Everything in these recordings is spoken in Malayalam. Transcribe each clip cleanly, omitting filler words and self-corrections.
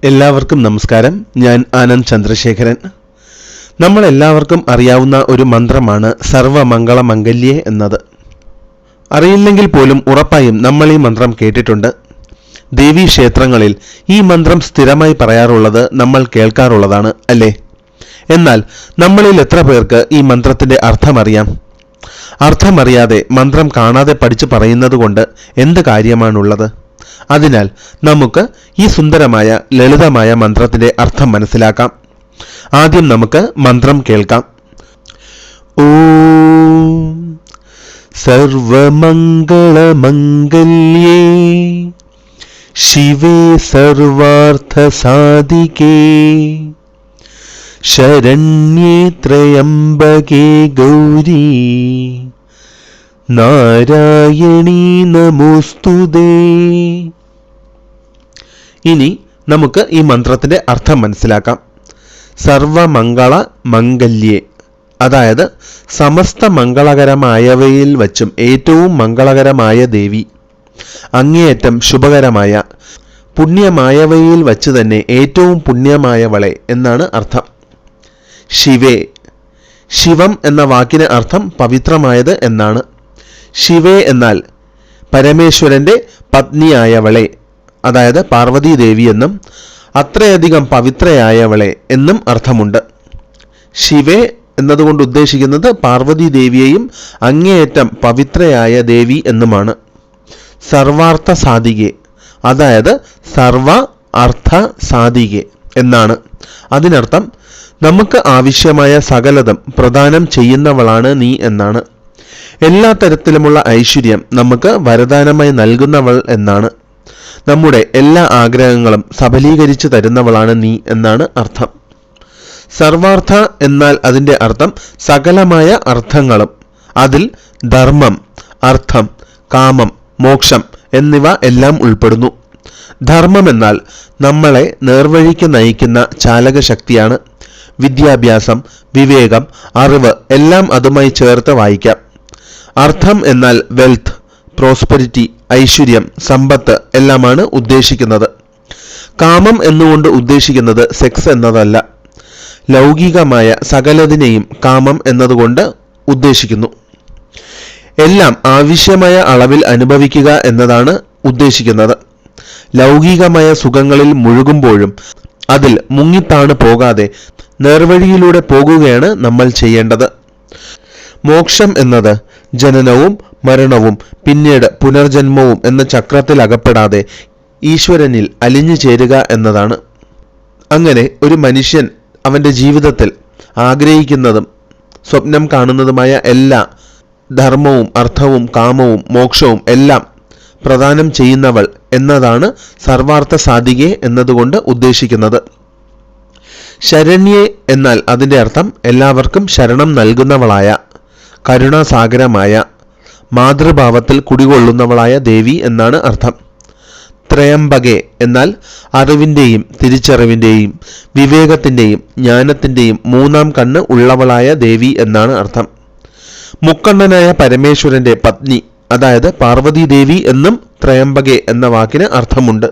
എല്ലാവർക്കും നമസ്കാരം. ഞാൻ ആനന്ദ് ചന്ദ്രശേഖരൻ. നമ്മളെല്ലാവർക്കും അറിയാവുന്ന ഒരു മന്ത്രമാണ് സർവമംഗളമംഗല്യേ എന്നത്. അറിയില്ലെങ്കിൽ പോലും ഉറപ്പായും നമ്മൾ ഈ മന്ത്രം കേട്ടിട്ടുണ്ട്. ദേവീ ക്ഷേത്രങ്ങളിൽ ഈ മന്ത്രം സ്ഥിരമായി പറയാറുള്ളത് നമ്മൾ കേൾക്കാറുള്ളതാണ്, അല്ലേ? എന്നാൽ നമ്മളിൽ എത്ര പേർക്ക് ഈ മന്ത്രത്തിന്റെ അർത്ഥമറിയാം? അർത്ഥമറിയാതെ മന്ത്രം കാണാതെ പഠിച്ചു പറയുന്നത് കൊണ്ട് എന്ത് കാര്യമാണുള്ളത്? അതിനാൽ നമുക്ക് ഈ സുന്ദരമായ ലളിതമായ മന്ത്രത്തിന്റെ അർത്ഥം മനസ്സിലാക്കാം. ആദ്യം നമുക്ക് മന്ത്രം കേൾക്കാം. ഓം സർവമംഗളമംഗല്യേ ശിവേ സർവാർത്ഥസാധികേ ശരണ്യേ ത്രയംബകേ ഗൗരീ നാരായണീ നമോസ്തുതേ. ഇനി നമുക്ക് ഈ മന്ത്രത്തിന്റെ അർത്ഥം മനസ്സിലാക്കാം. സർവമംഗള മംഗല്യേ, അതായത് സമസ്ത മംഗളകരമായവയിൽ വച്ചും ഏറ്റവും മംഗളകരമായ ദേവി, അങ്ങേയറ്റം ശുഭകരമായ പുണ്യമായവയിൽ വച്ച് തന്നെ ഏറ്റവും പുണ്യമായവളെ എന്നാണ് അർത്ഥം. ശിവേ, ശിവം എന്ന വാക്കിന് അർത്ഥം പവിത്രമായത് എന്നാണ്. ശിവേ എന്നാൽ പരമേശ്വരന്റെ പത്നിയായവളെ, അതായത് പാർവതി ദേവി എന്നും അത്രയധികം പവിത്രയായവളെ എന്നും അർത്ഥമുണ്ട്. ശിവേ എന്നതുകൊണ്ട് ഉദ്ദേശിക്കുന്നത് പാർവതി ദേവിയെയും അങ്ങേയറ്റം പവിത്രയായ ദേവി എന്നുമാണ്. സർവാർത്ഥ സാധികെ, അതായത് സർവ അർത്ഥ സാധികെ എന്നാണ്. അതിനർത്ഥം നമുക്ക് ആവശ്യമായ സകലതും പ്രദാനം ചെയ്യുന്നവളാണ് നീ എന്നാണ്. എല്ലാ തരത്തിലുമുള്ള ഐശ്വര്യം നമുക്ക് വരദാനമായി നൽകുന്നവൾ എന്നാണ്. നമ്മുടെ എല്ലാ ആഗ്രഹങ്ങളും സഫലീകരിച്ചു തരുന്നവളാണ് നീ എന്നാണ് അർത്ഥം. സർവാർത്ഥ എന്നാൽ അതിൻ്റെ അർത്ഥം സകലമായ അർത്ഥങ്ങളും, അതിൽ ധർമ്മം, അർത്ഥം, കാമം, മോക്ഷം എന്നിവ എല്ലാം ഉൾപ്പെടുന്നു. ധർമ്മം എന്നാൽ നമ്മളെ നേർവഴിക്ക് നയിക്കുന്ന ചാലകശക്തിയാണ്. വിദ്യാഭ്യാസം, വിവേകം, അറിവ് എല്ലാം അതുമായി ചേർത്ത് വായിക്കാം. അർത്ഥം എന്നാൽ വെൽത്ത്, പ്രോസ്പെരിറ്റി, ഐശ്വര്യം, സമ്പത്ത് എല്ലാമാണ് ഉദ്ദേശിക്കുന്നത്. കാമം എന്നുകൊണ്ട് ഉദ്ദേശിക്കുന്നത് സെക്സ് എന്നതല്ല. ലൗകികമായ സകലതിനെയും കാമം എന്നതുകൊണ്ട് ഉദ്ദേശിക്കുന്നു. എല്ലാം ആവശ്യമായ അളവിൽ അനുഭവിക്കുക എന്നതാണ് ഉദ്ദേശിക്കുന്നത്. ലൗകികമായ സുഖങ്ങളിൽ മുഴുകുമ്പോഴും അതിൽ മുങ്ങിത്താണ് പോകാതെ നേർവഴിയിലൂടെ പോകുകയാണ് നമ്മൾ ചെയ്യേണ്ടത്. മോക്ഷം എന്നത് ജനനവും മരണവും പിന്നീട് പുനർജന്മവും എന്ന ചക്രത്തിൽ അകപ്പെടാതെ ഈശ്വരനിൽ അലിഞ്ഞു ചേരുക എന്നതാണ്. അങ്ങനെ ഒരു മനുഷ്യൻ അവൻ്റെ ജീവിതത്തിൽ ആഗ്രഹിക്കുന്നതും സ്വപ്നം കാണുന്നതുമായ എല്ലാ ധർമ്മവും, അർത്ഥവും, കാമവും, മോക്ഷവും എല്ലാം പ്രദാനം ചെയ്യുന്നവൾ എന്നതാണ് സർവാർത്ഥ സാധികെ എന്നതുകൊണ്ട് ഉദ്ദേശിക്കുന്നത്. ശരണ്യേ എന്നാൽ അതിൻ്റെ അർത്ഥം എല്ലാവർക്കും ശരണം നൽകുന്നവളായ, കരുണാസാഗരമായ, മാതൃഭാവത്തിൽ കുടികൊള്ളുന്നവളായ ദേവി എന്നാണ് അർത്ഥം. ത്രയംബകെ എന്നാൽ അറിവിൻ്റെയും തിരിച്ചറിവിൻ്റെയും വിവേകത്തിൻ്റെയും ജ്ഞാനത്തിൻ്റെയും മൂന്നാം കണ്ണ് ഉള്ളവളായ ദേവി എന്നാണ് അർത്ഥം. മുക്കണ്ണനായ പരമേശ്വരന്റെ പത്നി, അതായത് പാർവതി ദേവി എന്നും ത്രയംബകെ എന്ന വാക്കിന് അർത്ഥമുണ്ട്.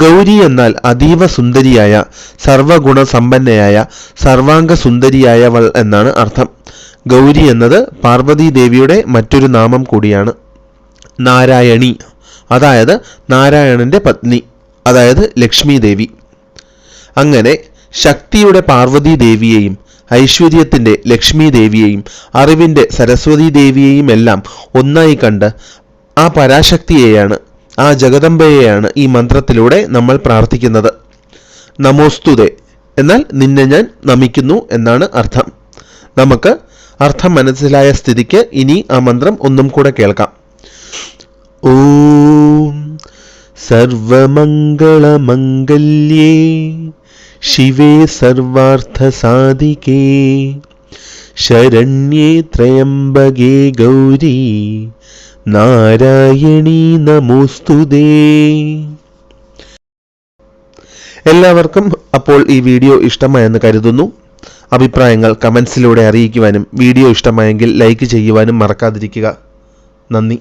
ഗൗരി എന്നാൽ അതീവ സുന്ദരിയായ, സർവഗുണസമ്പന്നയായ, സർവാംഗ സുന്ദരിയായവൾ എന്നാണ് അർത്ഥം. ഗൗരി എന്നത് പാർവതി ദേവിയുടെ മറ്റൊരു നാമം കൂടിയാണ്. നാരായണി, അതായത് നാരായണന്റെ പത്നി, അതായത് ലക്ഷ്മി ദേവി. അങ്ങനെ ശക്തിയുടെ പാർവതി ദേവിയെയും ഐശ്വര്യത്തിന്റെ ലക്ഷ്മി ദേവിയെയും അറിവിന്റെ സരസ്വതി ദേവിയെയും എല്ലാം ഒന്നായി കണ്ട് ആ പരാശക്തിയെയാണ്, ആ ജഗദംബയെയാണ് ഈ മന്ത്രത്തിലൂടെ നമ്മൾ പ്രാർത്ഥിക്കുന്നത്. നമോസ്തുതേ എന്നാൽ നിന്നെ ഞാൻ നമിക്കുന്നു എന്നാണ് അർത്ഥം. നമുക്ക് അർത്ഥം മനസ്സിലായ സ്ഥിതിക്ക് ഇനി ആ മന്ത്രം ഒന്നും കൂടെ കേൾക്കാം. ഓം സർവമംഗളമംഗല്യേ ശിവേ സർവാർത്ഥസാധികേ ശരണ്യേ ത്രയംബകേ ഗൗരീ നാരായണീ നമോസ്തുതേ. എല്ലാവർക്കും അപ്പോൾ ഈ വീഡിയോ ഇഷ്ടമായെന്ന് കരുതുന്നു. അഭിപ്രായങ്ങൾ കമൻസിലൂടെ അറിയിക്കുവാനും വീഡിയോ ഇഷ്ടമായെങ്കിൽ ലൈക്ക് ചെയ്യുവാനും മറക്കാതിരിക്കുക. നന്ദി.